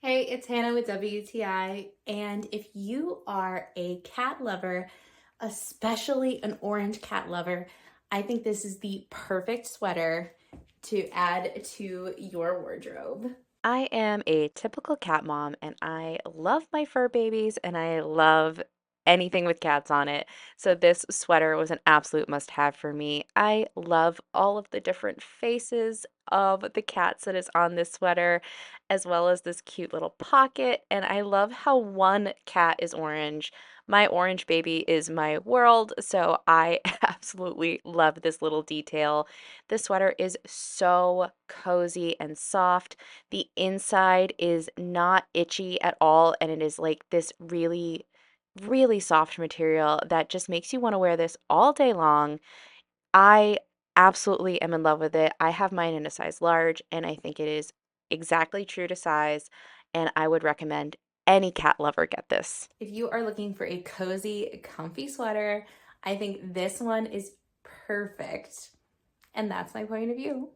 Hey, it's Hannah with WTI, and if you are a cat lover, especially an orange cat lover, I think this is the perfect sweater to add to your wardrobe. I am a typical cat mom and I love my fur babies and I love anything with cats on it. So this sweater was an absolute must-have for me. I love all of the different faces of the cats that is on this sweater, as well as this cute little pocket. And I love how one cat is orange. My orange baby is my world, so I absolutely love this little detail. The sweater is so cozy and soft. The inside is not itchy at all, and it is like this really, really soft material that just makes you want to wear this all day long. I absolutely am in love with it. I have mine in a size large, and I think it is exactly true to size, and I would recommend any cat lover get this. If you are looking for a cozy, comfy sweater, I think this one is perfect. And that's my point of view.